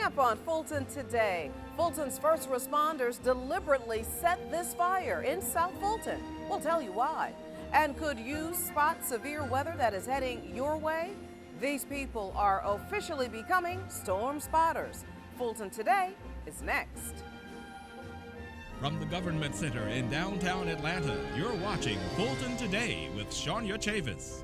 up on Fulton today, Fulton's first responders deliberately set this fire in South Fulton. We'll tell you why. And could you spot severe weather that is heading your way? These people are officially becoming storm spotters. Fulton Today is next. From the Government Center in downtown Atlanta, you're watching Fulton Today with Shania Chavis.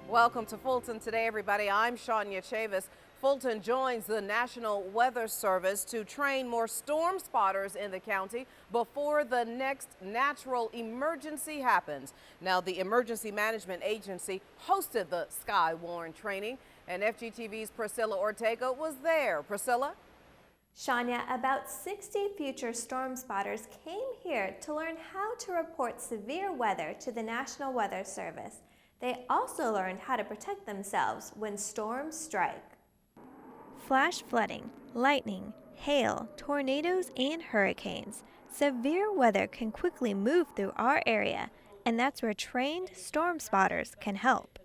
Welcome to Fulton Today, everybody. I'm Shania Chavis. Fulton joins the National Weather Service to train more storm spotters in the county before the next natural emergency happens. Now, the Emergency Management Agency hosted the Skywarn training, and FGTV's Priscilla Ortega was there. Priscilla? Shania, about 60 future storm spotters came here to learn how to report severe weather to the National Weather Service. They also learned how to protect themselves when storms strike. Flash flooding, lightning, hail, tornadoes, and hurricanes. Severe weather can quickly move through our area, and that's where trained storm spotters can help.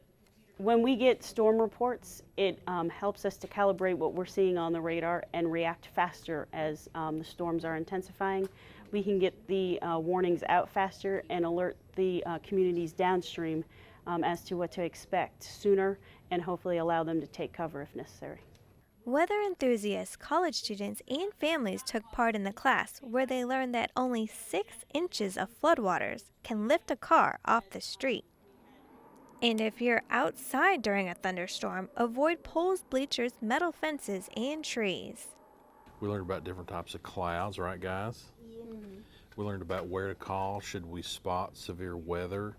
When we get storm reports, it helps us to calibrate what we're seeing on the radar and react faster as the storms are intensifying. We can get the warnings out faster and alert the communities downstream as to what to expect sooner and hopefully allow them to take cover if necessary. Weather enthusiasts, college students, and families took part in the class where they learned that only 6 inches of floodwaters can lift a car off the street. And if you're outside during a thunderstorm, avoid poles, bleachers, metal fences, and trees. We learned about different types of clouds, right guys? Mm-hmm. We learned about where to call should we spot severe weather,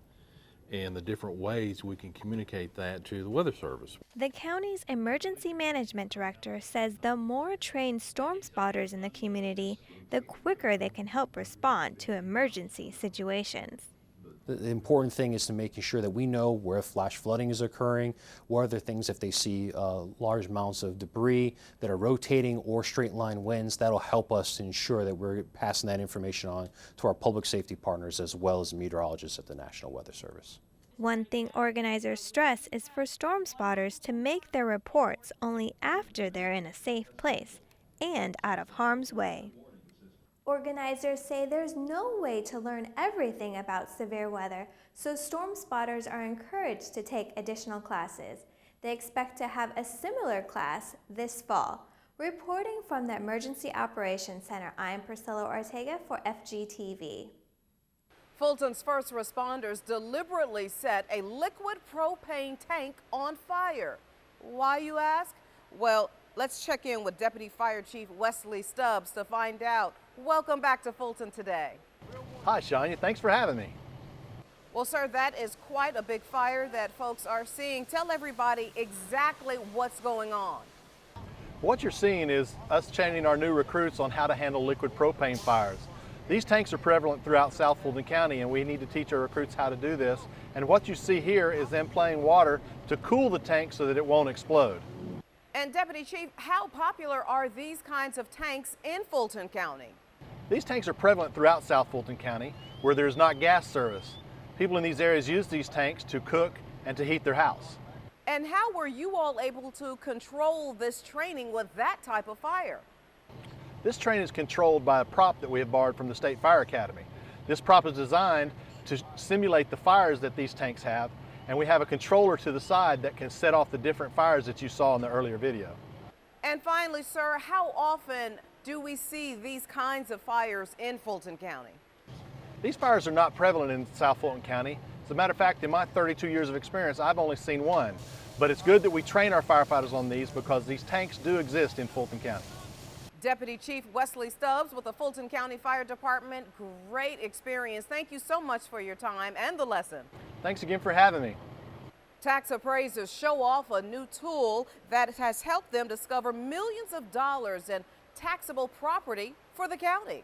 and the different ways we can communicate that to the Weather Service. The county's emergency management director says the more trained storm spotters in the community, the quicker they can help respond to emergency situations. The important thing is to making sure that we know where flash flooding is occurring, what other things if they see large amounts of debris that are rotating or straight line winds. That'll help us to ensure that we're passing that information on to our public safety partners as well as meteorologists at the National Weather Service. One thing organizers stress is for storm spotters to make their reports only after they're in a safe place and out of harm's way. Organizers say there's no way to learn everything about severe weather, so storm spotters are encouraged to take additional classes. They expect to have a similar class this fall. Reporting from the Emergency Operations Center, I'm Priscilla Ortega for FGTV. Fulton's first responders deliberately set a liquid propane tank on fire. Why, you ask? Well, let's check in with Deputy Fire Chief Wesley Stubbs to find out. Welcome back to Fulton Today. Hi, Shania. Thanks for having me. Well, sir, that is quite a big fire that folks are seeing. Tell everybody exactly what's going on. What you're seeing is us training our new recruits on how to handle liquid propane fires. These tanks are prevalent throughout South Fulton County, and we need to teach our recruits how to do this. And what you see here is them playing water to cool the tank so that it won't explode. And Deputy Chief, how popular are these kinds of tanks in Fulton County? These tanks are prevalent throughout South Fulton County where there's not gas service. People in these areas use these tanks to cook and to heat their house. And how were you all able to control this training with that type of fire? This training is controlled by a prop that we have borrowed from the State Fire Academy. This prop is designed to simulate the fires that these tanks have, and we have a controller to the side that can set off the different fires that you saw in the earlier video. And finally, sir, how often do we see these kinds of fires in Fulton County? These fires are not prevalent in South Fulton County. As a matter of fact, in my 32 years of experience, I've only seen one. But it's good that we train our firefighters on these because these tanks do exist in Fulton County. Deputy Chief Wesley Stubbs with the Fulton County Fire Department, great experience. Thank you so much for your time and the lesson. Thanks again for having me. Tax appraisers show off a new tool that has helped them discover millions of dollars in taxable property for the county.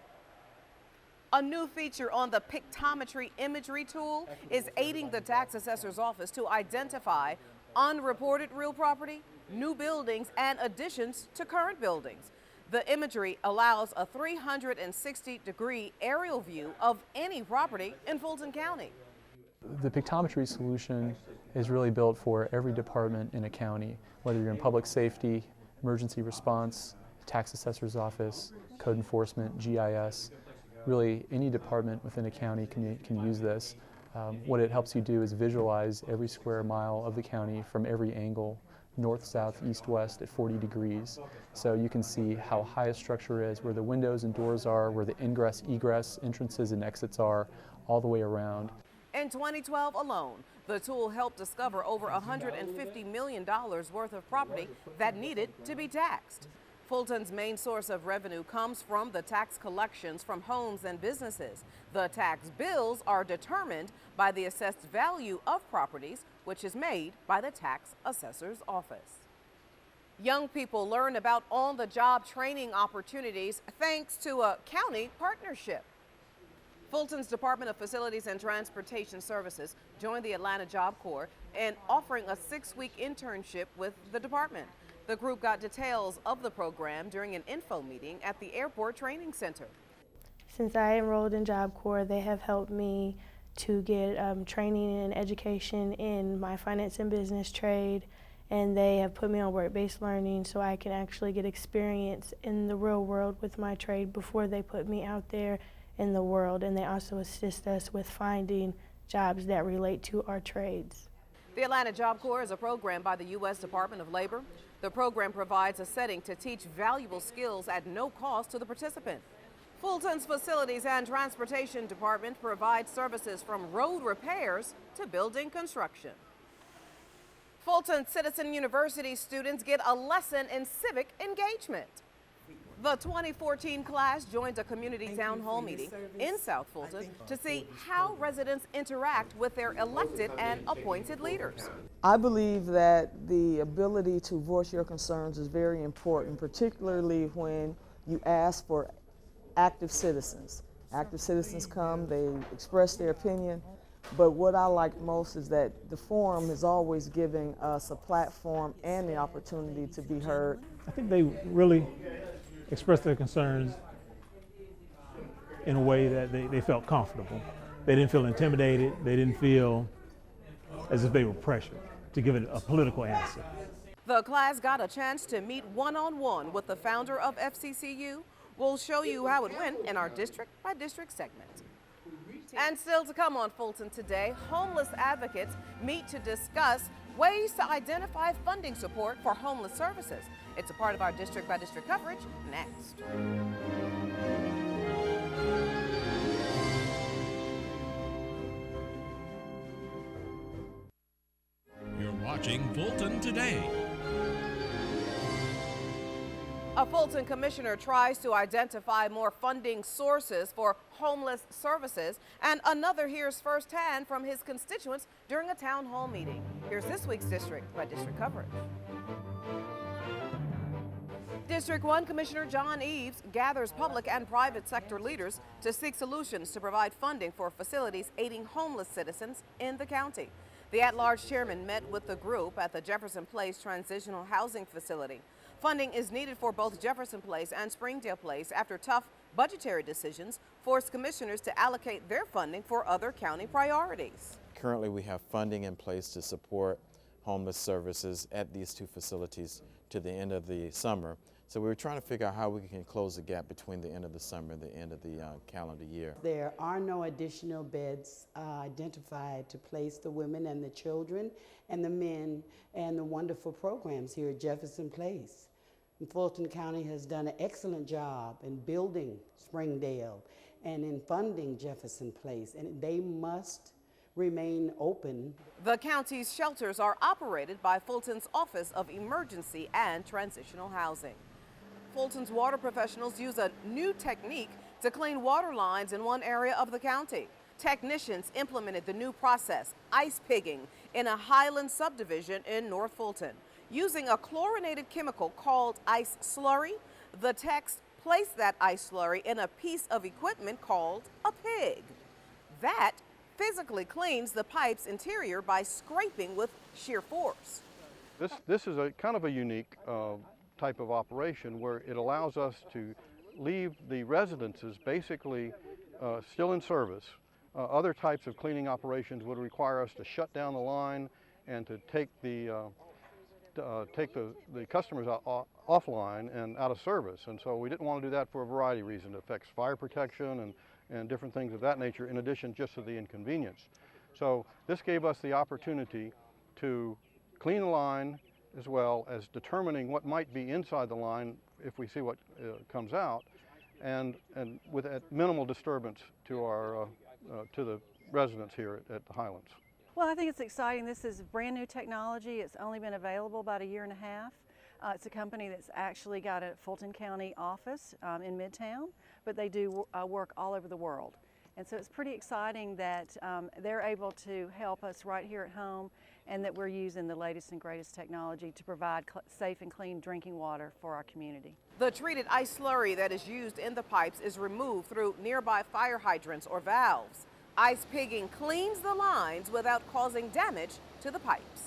A new feature on the pictometry imagery tool is aiding the tax assessor's office to identify unreported real property, new buildings, and additions to current buildings. The imagery allows a 360-degree aerial view of any property in Fulton County. The pictometry solution is really built for every department in a county, whether you're in public safety, emergency response, tax assessor's office, code enforcement, GIS. Really, any department within a county can use this. What it helps you do is visualize every square mile of the county from every angle, north, south, east, west at 40 degrees. So you can see how high a structure is, where the windows and doors are, where the ingress, egress, entrances and exits are, all the way around. In 2012 alone, the tool helped discover over $150 million worth of property that needed to be taxed. Fulton's main source of revenue comes from the tax collections from homes and businesses. The tax bills are determined by the assessed value of properties, which is made by the tax assessor's office. Young people learn about on-the-job training opportunities thanks to a county partnership. Fulton's Department of Facilities and Transportation Services joined the Atlanta Job Corps in offering a 6-week internship with the department. The group got details of the program during an info meeting at the Airport Training Center. Since I enrolled in Job Corps, they have helped me to get training and education in my finance and business trade, and they have put me on work-based learning so I can actually get experience in the real world with my trade before they put me out there in the world, and they also assist us with finding jobs that relate to our trades. The Atlanta Job Corps is a program by the U.S. Department of Labor. The program provides a setting to teach valuable skills at no cost to the participant. Fulton's Facilities and Transportation Department provides services from road repairs to building construction. Fulton Citizen University students get a lesson in civic engagement. The 2014 class joined a community town hall meeting in South Fulton to see how residents interact with their elected and appointed leaders. I believe that the ability to voice your concerns is very important, particularly when you ask for active citizens. Active citizens come, they express their opinion, but what I like most is that the forum is always giving us a platform and the opportunity to be heard. I think they really expressed their concerns in a way that they felt comfortable. They didn't feel intimidated. They didn't feel as if they were pressured to give it a political answer. The class got a chance to meet one-on-one with the founder of FCCU. We'll show you how it went in our district-by-district segment. And still to come on Fulton Today, homeless advocates meet to discuss ways to identify funding support for homeless services. It's a part of our district-by-district coverage next. You're watching Fulton Today. A Fulton commissioner tries to identify more funding sources for homeless services, and another hears firsthand from his constituents during a town hall meeting. Here's this week's district-by-district coverage. District 1 Commissioner John Eves gathers public and private sector leaders to seek solutions to provide funding for facilities aiding homeless citizens in the county. The at-large chairman met with the group at the Jefferson Place Transitional Housing Facility. Funding is needed for both Jefferson Place and Springdale Place after tough budgetary decisions forced commissioners to allocate their funding for other county priorities. Currently, we have funding in place to support homeless services at these two facilities to the end of the summer. So we were trying to figure out how we can close the gap between the end of the summer and the end of the calendar year. There are no additional beds identified to place the women and the children and the men and the wonderful programs here at Jefferson Place. And Fulton County has done an excellent job in building Springdale and in funding Jefferson Place, and they must remain open. The county's shelters are operated by Fulton's Office of Emergency and Transitional Housing. Fulton's water professionals use a new technique to clean water lines in one area of the county. Technicians implemented the new process, ice pigging, in a Highland subdivision in North Fulton. Using a chlorinated chemical called ice slurry, the techs placed that ice slurry in a piece of equipment called a pig. That physically cleans the pipe's interior by scraping with sheer force. This is a kind of a unique type of operation where it allows us to leave the residences basically still in service. Other types of cleaning operations would require us to shut down the line and to take the customers offline and out of service. And so we didn't want to do that for a variety of reasons. It affects fire protection and different things of that nature, in addition just to the inconvenience. So this gave us the opportunity to clean the line as well as determining what might be inside the line if we see what comes out, and with minimal disturbance to our to the residents here at the Highlands. Well, I think it's exciting. This is brand new technology. It's only been available about a year and a half. It's a company that's actually got a Fulton County office in Midtown, but they do work all over the world. And so it's pretty exciting that they're able to help us right here at home, and that we're using the latest and greatest technology to provide safe and clean drinking water for our community. The treated ice slurry that is used in the pipes is removed through nearby fire hydrants or valves. Ice pigging cleans the lines without causing damage to the pipes.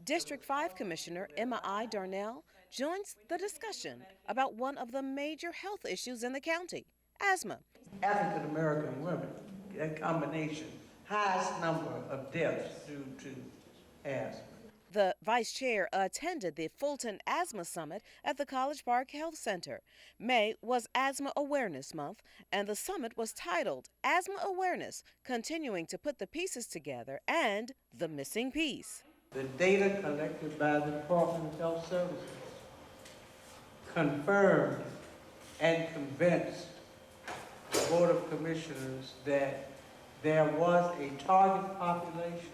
District 5 Commissioner Emma I. Darnell joins the discussion about one of the major health issues in the county, asthma. African American women, that combination, highest number of deaths due to asthma. The vice chair attended the Fulton Asthma Summit at the College Park Health Center. May was Asthma Awareness Month, and the summit was titled Asthma Awareness, Continuing to Put the Pieces Together, and The Missing Piece. The data collected by the Department of Health Services confirmed and convinced the Board of Commissioners that there was a target population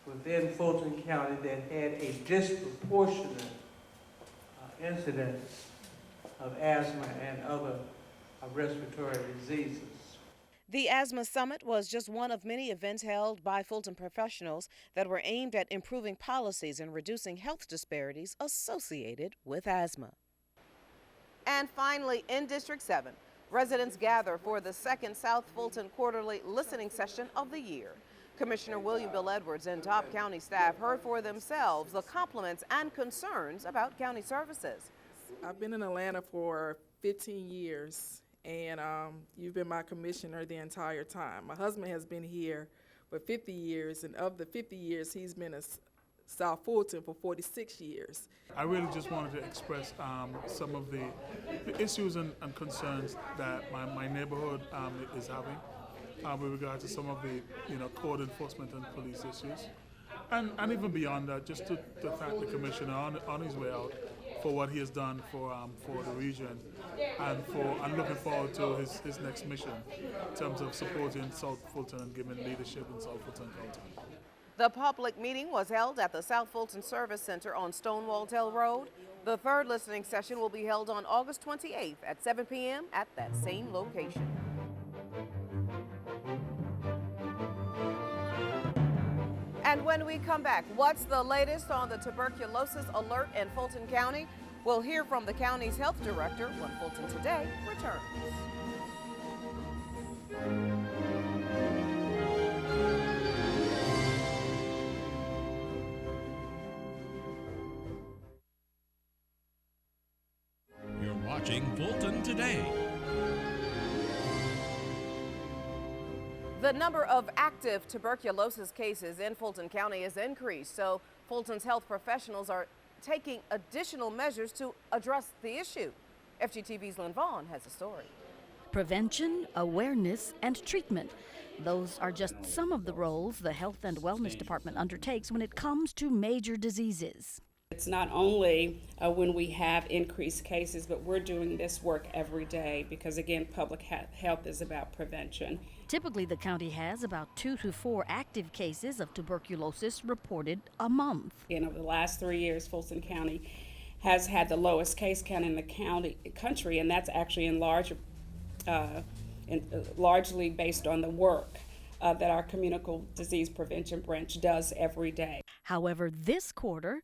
within Fulton County that had a disproportionate incidence of asthma and other respiratory diseases. The Asthma Summit was just one of many events held by Fulton professionals that were aimed at improving policies and reducing health disparities associated with asthma. And finally, in District 7, residents gather for the second South Fulton Quarterly Listening Session of the year. Commissioner William Bill Edwards and top county staff heard for themselves the compliments and concerns about county services. I've been in Atlanta for 15 years, and you've been my commissioner the entire time. My husband has been here for 50 years, and of the 50 years, he's been in South Fulton for 46 years. I really just wanted to express some of the issues and concerns that my neighborhood is having with regard to some of the code enforcement and police issues. And even beyond that, just to thank the commissioner on his way out for what he has done for the region, and looking forward to his next mission in terms of supporting South Fulton and giving leadership in South Fulton County. The public meeting was held at the South Fulton Service Center on Stonewall Tell Road. The third listening session will be held on August 28th at 7 p.m. at that same location. And when we come back, what's the latest on the tuberculosis alert in Fulton County? We'll hear from the county's health director when Fulton Today returns. You're watching Fulton Today. The number of active tuberculosis cases in Fulton County has increased, so Fulton's health professionals are taking additional measures to address the issue. FGTV's Lynn Vaughn has a story. Prevention, awareness, and treatment. Those are just some of the roles the Health and Wellness Department undertakes when it comes to major diseases. It's not only when we have increased cases, but we're doing this work every day because, again, public health is about prevention. Typically, the county has about 2 to 4 active cases of tuberculosis reported a month. Over the last 3 years, Fulton County has had the lowest case count in the country, and that's actually largely based on the work that our communicable disease prevention branch does every day. However, this quarter,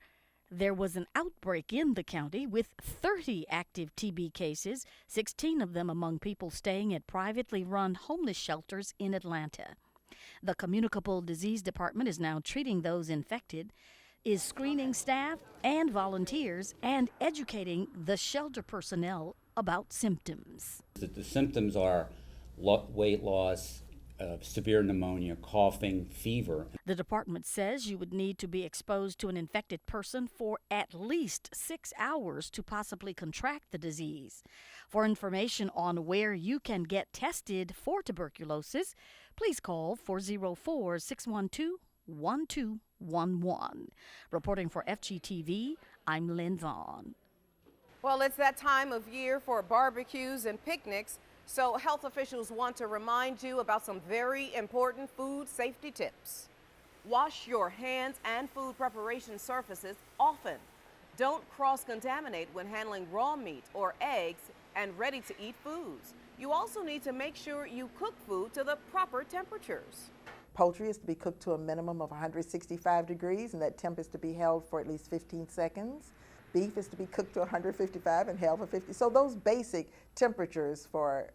there was an outbreak in the county with 30 active TB cases, 16 of them among people staying at privately run homeless shelters in Atlanta. The Communicable Disease Department is now treating those infected, is screening staff and volunteers, and educating the shelter personnel about symptoms. The symptoms are weight loss, severe pneumonia, coughing, fever. The department says you would need to be exposed to an infected person for at least 6 hours to possibly contract the disease. For information on where you can get tested for tuberculosis, please call 404-612-1211. Reporting for FGTV, I'm Lynn Vaughn. Well, it's that time of year for barbecues and picnics, so health officials want to remind you about some very important food safety tips. Wash your hands and food preparation surfaces often. Don't cross-contaminate when handling raw meat or eggs and ready-to-eat foods. You also need to make sure you cook food to the proper temperatures. Poultry is to be cooked to a minimum of 165 degrees, and that temp is to be held for at least 15 seconds. Beef is to be cooked to 155 and held for 50. So those basic temperatures for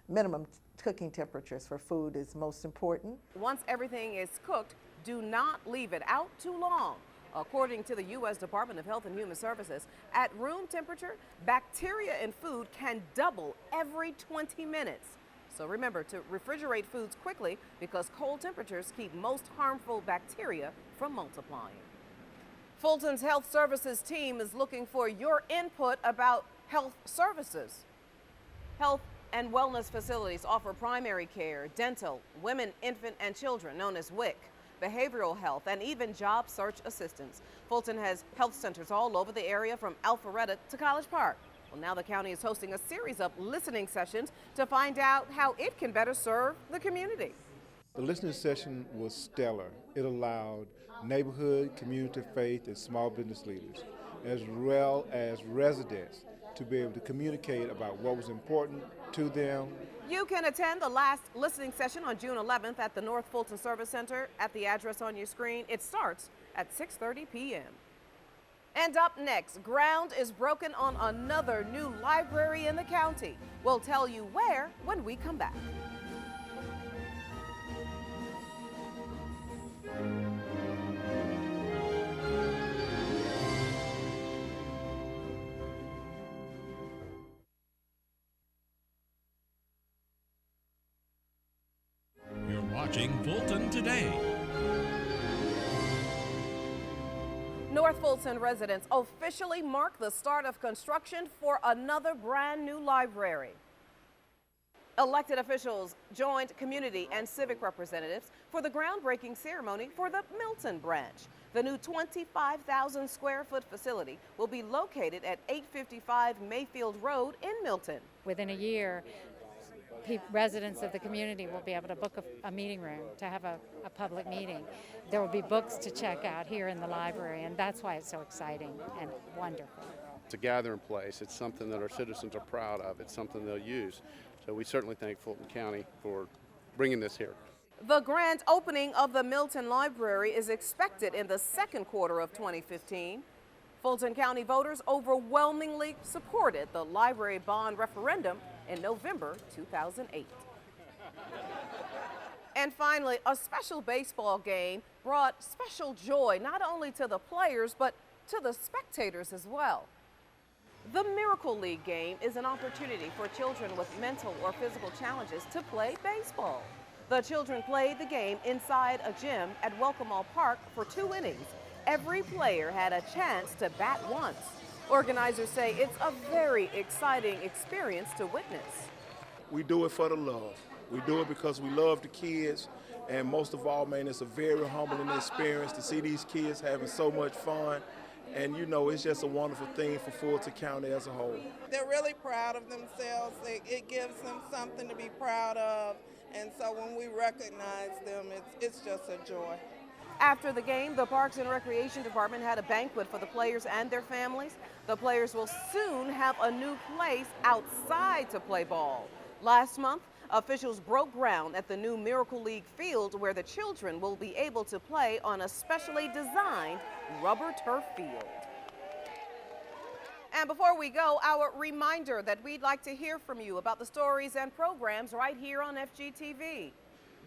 minimum cooking temperatures for food is most important. Once everything is cooked, do not leave it out too long. According to the U.S. Department of Health and Human Services, at room temperature, bacteria in food can double every 20 minutes. So remember to refrigerate foods quickly because cold temperatures keep most harmful bacteria from multiplying. Fulton's Health Services team is looking for your input about health services. Health and wellness facilities offer primary care, dental, women, infant, and children, known as WIC, behavioral health, and even job search assistance. Fulton has health centers all over the area from Alpharetta to College Park. Well, now the county is hosting a series of listening sessions to find out how it can better serve the community. The listening session was stellar. It allowed neighborhood, community, faith, and small business leaders, as well as residents, to be able to communicate about what was important to them. You can attend the last listening session on June 11th at the North Fulton Service Center at the address on your screen. It starts at 6:30 p.m. And up next, ground is broken on another new library in the county. We'll tell you where when we come back. You're watching Fulton Today. North Fulton residents officially mark the start of construction for another brand new library. Elected officials joined community and civic representatives for the groundbreaking ceremony for the Milton branch. The new 25,000 square foot facility will be located at 855 Mayfield Road in Milton. Within a year, residents of the community will be able to book a meeting room to have a public meeting. There will be books to check out here in the library, and that's why it's so exciting and wonderful. It's a gathering place. It's something that our citizens are proud of. It's something they'll use. So we certainly thank Fulton County for bringing this here. The grand opening of the Milton Library is expected in the second quarter of 2015. Fulton County voters overwhelmingly supported the library bond referendum in November 2008. And finally, a special baseball game brought special joy not only to the players but to the spectators as well. The Miracle League game is an opportunity for children with mental or physical challenges to play baseball. The children played the game inside a gym at Welcome Park for 2 innings. Every player had a chance to bat once. Organizers say it's a very exciting experience to witness. We do it for the love. We do it because we love the kids, and most of all, man, it's a very humbling experience to see these kids having so much fun. And you know, it's just a wonderful thing for Fulton County as a whole. They're really proud of themselves. It gives them something to be proud of. And so when we recognize them, it's just a joy. After the game, the Parks and Recreation Department had a banquet for the players and their families. The players will soon have a new place outside to play ball. Last month, officials broke ground at the new Miracle League field where the children will be able to play on a specially designed rubber turf field. And before we go, our reminder that we'd like to hear from you about the stories and programs right here on FGTV.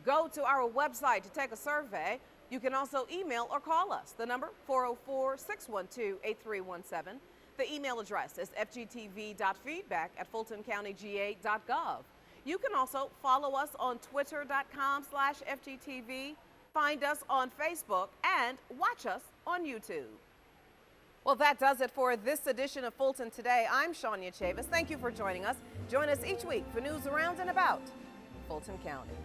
Go to our website to take a survey. You can also email or call us. The number 404-612-8317. The email address is fgtv.feedback@fultoncountyga.gov. You can also follow us on twitter.com/FGTV, find us on Facebook, and watch us on YouTube. Well, that does it for this edition of Fulton Today. I'm Shania Chavis. Thank you for joining us. Join us each week for news around and about Fulton County.